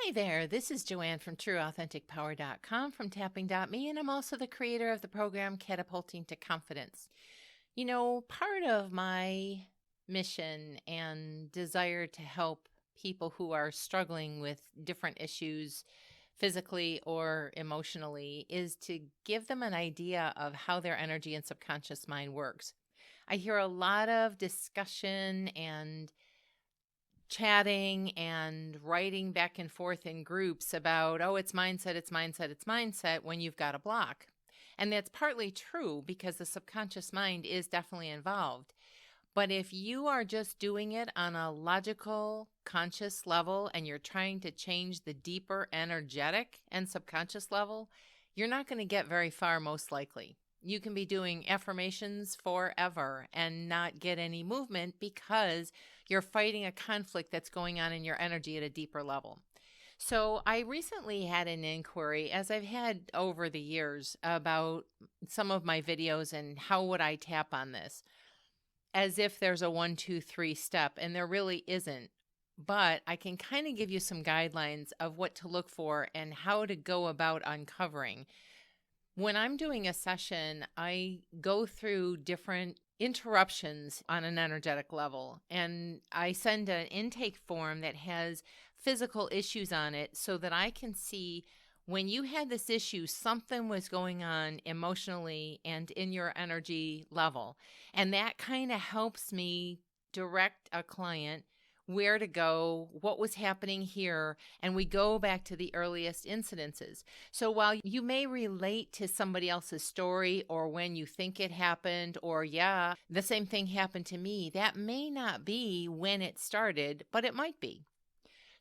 Hi there, this is Joanne from TrueAuthenticPower.com from Tapping.me, and I'm also the creator of the program Catapulting to Confidence. You know, part of my mission and desire to help people who are struggling with different issues physically or emotionally is to give them an idea of how their energy and subconscious mind works. I hear a lot of discussion and chatting and writing back and forth in groups about, oh, it's mindset, it's mindset, it's mindset when you've got a block. And that's partly true because the subconscious mind is definitely involved. But if you are just doing it on a logical, conscious level and you're trying to change the deeper energetic and subconscious level, you're not going to get very far, most likely. You can be doing affirmations forever and not get any movement because you're fighting a conflict that's going on in your energy at a deeper level. So I recently had an inquiry, as I've had over the years, about some of my videos and how would I tap on this, as if there's a 1, 2, 3 step, and there really isn't. But I can kind of give you some guidelines of what to look for and how to go about uncovering. When I'm doing a session, I go through different interruptions on an energetic level, and I send an intake form that has physical issues on it so that I can see when you had this issue, something was going on emotionally and in your energy level. And that kind of helps me direct a client where to go, what was happening here, and we go back to the earliest incidences. So while you may relate to somebody else's story or when you think it happened, or yeah, the same thing happened to me, that may not be when it started, but it might be.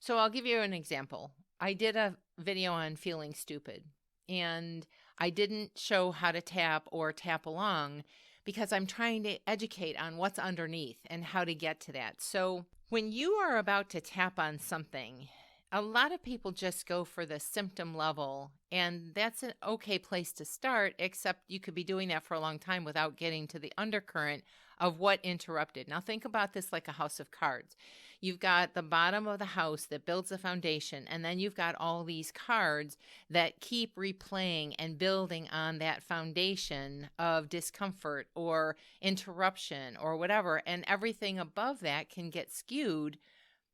So I'll give you an example. I did a video on feeling stupid, and I didn't show how to tap or tap along because I'm trying to educate on what's underneath and how to get to that. So when you are about to tap on something, a lot of people just go for the symptom level, and that's an okay place to start, except you could be doing that for a long time without getting to the undercurrent of what interrupted. Now think about this like a house of cards. You've got the bottom of the house that builds the foundation, and then you've got all these cards that keep replaying and building on that foundation of discomfort or interruption or whatever, and everything above that can get skewed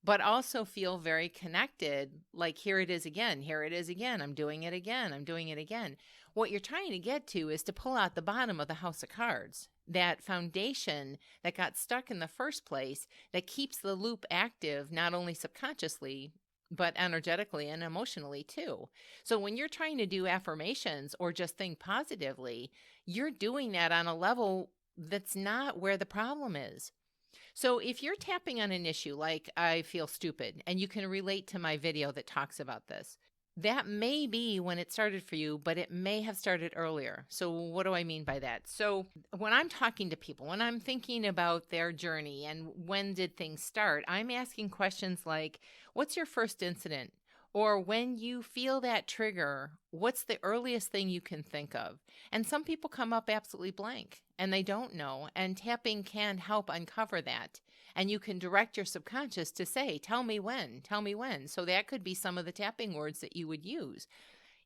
but also feel very connected, like here it is again, I'm doing it again. What you're trying to get to is to pull out the bottom of the house of cards, that foundation that got stuck in the first place that keeps the loop active, not only subconsciously, but energetically and emotionally too. So when you're trying to do affirmations or just think positively, you're doing that on a level that's not where the problem is. So if you're tapping on an issue like I feel stupid, and you can relate to my video that talks about this, that may be when it started for you, but it may have started earlier. So what do I mean by that? So when I'm talking to people, when I'm thinking about their journey and when did things start, I'm asking questions like, what's your first incident? Or when you feel that trigger, what's the earliest thing you can think of? And some people come up absolutely blank and they don't know. And tapping can help uncover that. And you can direct your subconscious to say, tell me when, tell me when. So that could be some of the tapping words that you would use.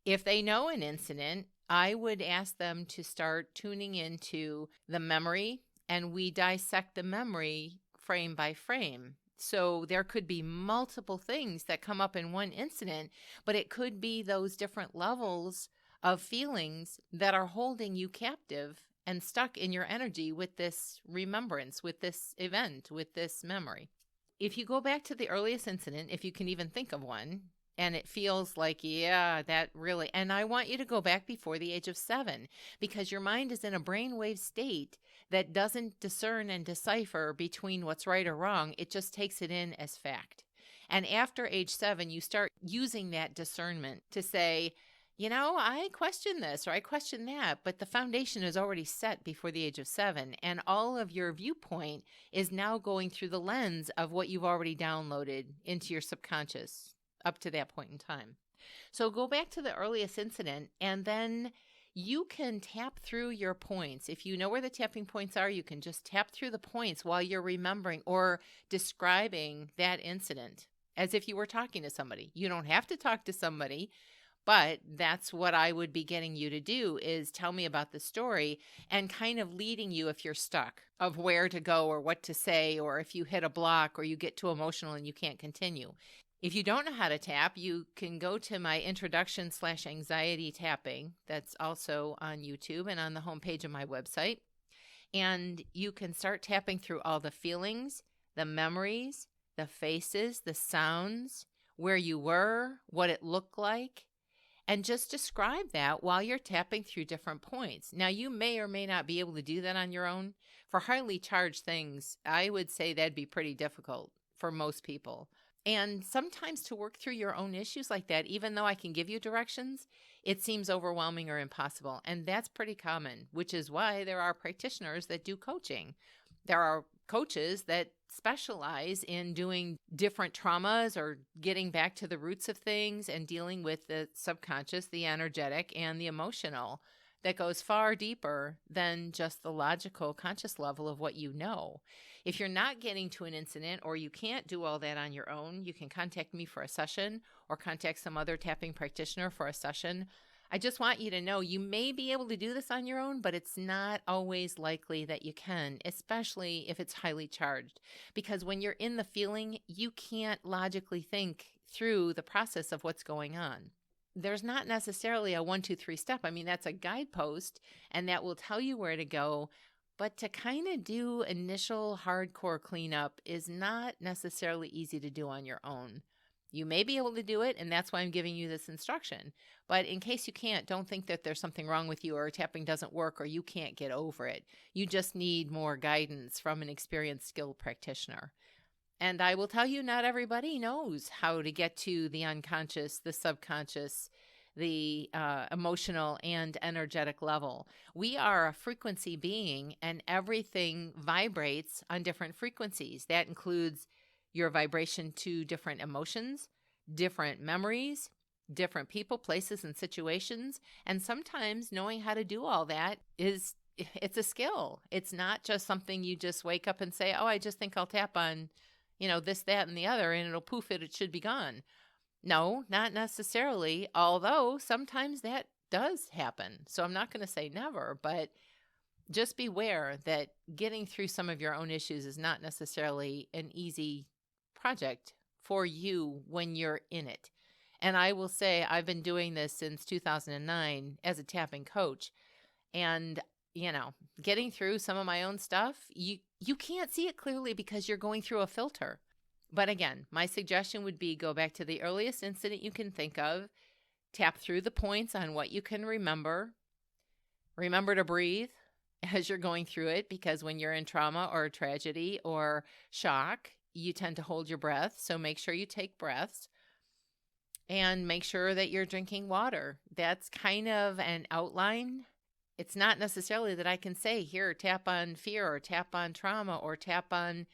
If they know an incident, I would ask them to start tuning into the memory, and we dissect the memory frame by frame. So there could be multiple things that come up in one incident, but it could be those different levels of feelings that are holding you captive and stuck in your energy with this remembrance, with this event, with this memory. If you go back to the earliest incident, if you can even think of one, and it feels like, yeah, that really, and I want you to go back before the age of 7, because your mind is in a brainwave state that doesn't discern and decipher between what's right or wrong. It just takes it in as fact. And after age 7, you start using that discernment to say, you know, I question this or I question that, but the foundation is already set before the age of 7. And all of your viewpoint is now going through the lens of what you've already downloaded into your subconscious up to that point in time. So go back to the earliest incident, and then you can tap through your points. If you know where the tapping points are, you can just tap through the points while you're remembering or describing that incident. as if you were talking to somebody. You don't have to talk to somebody, but that's what I would be getting you to do, is tell me about the story and kind of leading you if you're stuck of where to go or what to say, or if you hit a block or you get too emotional and you can't continue. If you don't know how to tap, you can go to my introduction/anxiety tapping. That's also on YouTube and on the homepage of my website. And you can start tapping through all the feelings, the memories, the faces, the sounds, where you were, what it looked like, and just describe that while you're tapping through different points. Now, you may or may not be able to do that on your own. For highly charged things, I would say that'd be pretty difficult for most people. And sometimes to work through your own issues like that, even though I can give you directions, it seems overwhelming or impossible. And that's pretty common, which is why there are practitioners that do coaching. There are coaches that specialize in doing different traumas or getting back to the roots of things and dealing with the subconscious, the energetic, and the emotional that goes far deeper than just the logical, conscious level of what you know. If you're not getting to an incident or you can't do all that on your own, you can contact me for a session or contact some other tapping practitioner for a session. I just want you to know you may be able to do this on your own, but it's not always likely that you can, especially if it's highly charged. Because when you're in the feeling, you can't logically think through the process of what's going on. There's not necessarily a 1, 2, 3 step. I mean, that's a guidepost, and that will tell you where to go. But to kind of do initial hardcore cleanup is not necessarily easy to do on your own. You may be able to do it, and that's why I'm giving you this instruction. But in case you can't, don't think that there's something wrong with you or tapping doesn't work or you can't get over it. You just need more guidance from an experienced, skilled practitioner. And I will tell you, not everybody knows how to get to the unconscious, the subconscious, the emotional and energetic level. We are a frequency being, and everything vibrates on different frequencies. That includes your vibration to different emotions, different memories, different people, places, and situations. And sometimes knowing how to do all that it's a skill. It's not just something you just wake up and say, oh, I just think I'll tap on, this, that, and the other, and it'll poof it should be gone. No, not necessarily, although sometimes that does happen. So I'm not going to say never, but just beware that getting through some of your own issues is not necessarily an easy project for you when you're in it. And I will say I've been doing this since 2009 as a tapping coach. And, getting through some of my own stuff, you can't see it clearly because you're going through a filter. But again, my suggestion would be go back to the earliest incident you can think of, tap through the points on what you can remember. Remember to breathe as you're going through it, because when you're in trauma or tragedy or shock, you tend to hold your breath. So make sure you take breaths and make sure that you're drinking water. That's kind of an outline. It's not necessarily that I can say, here, tap on fear or tap on trauma or tap on,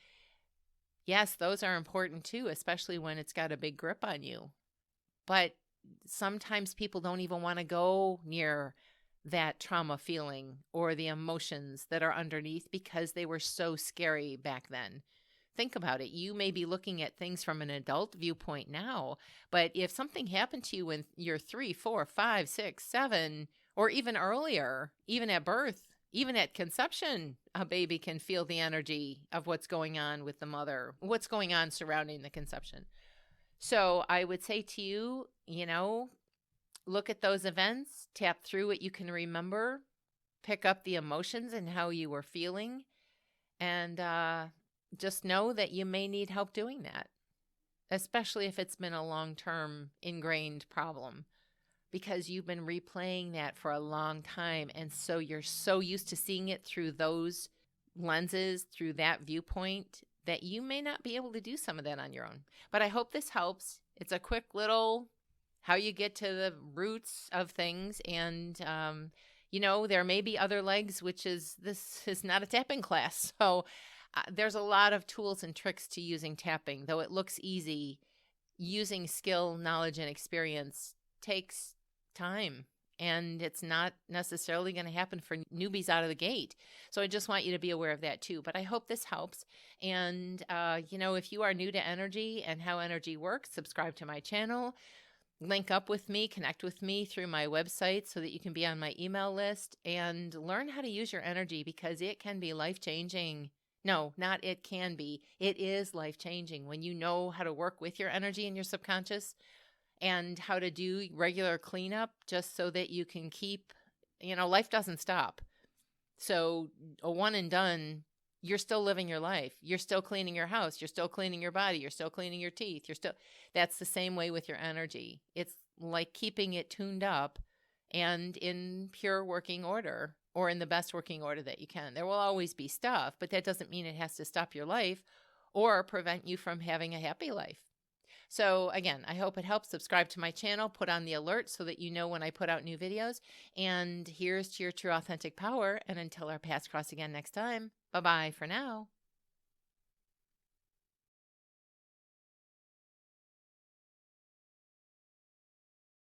yes, those are important too, especially when it's got a big grip on you. But sometimes people don't even want to go near that trauma feeling or the emotions that are underneath because they were so scary back then. Think about it. You may be looking at things from an adult viewpoint now, but if something happened to you when you're 3, 4, 5, 6, 7, or even earlier, even at birth, even at conception, a baby can feel the energy of what's going on with the mother, what's going on surrounding the conception. So I would say to you, look at those events, tap through what you can remember, pick up the emotions and how you were feeling, and just know that you may need help doing that, especially if it's been a long-term ingrained problem, because you've been replaying that for a long time. And so you're so used to seeing it through those lenses, through that viewpoint, that you may not be able to do some of that on your own. But I hope this helps. It's a quick little how you get to the roots of things. And, there may be other legs, this is not a tapping class. So there's a lot of tools and tricks to using tapping. Though it looks easy, using skill, knowledge, and experience takes time And it's not necessarily going to happen for newbies out of the gate. So I just want you to be aware of that too. But I hope this helps. And, if you are new to energy and how energy works, subscribe to my channel. Link up with me, connect with me through my website so that you can be on my email list and learn how to use your energy, because it can be life-changing. No, not it can be. It is life-changing when you know how to work with your energy and your subconscious, and how to do regular cleanup just so that you can keep, life doesn't stop. So a one and done, you're still living your life. You're still cleaning your house. You're still cleaning your body. You're still cleaning your teeth. That's the same way with your energy. It's like keeping it tuned up and in pure working order, or in the best working order that you can. There will always be stuff, but that doesn't mean it has to stop your life or prevent you from having a happy life. So again, I hope it helps. Subscribe to my channel, put on the alert so that you know when I put out new videos. And here's to your true authentic power. And until our paths cross again next time, bye-bye for now.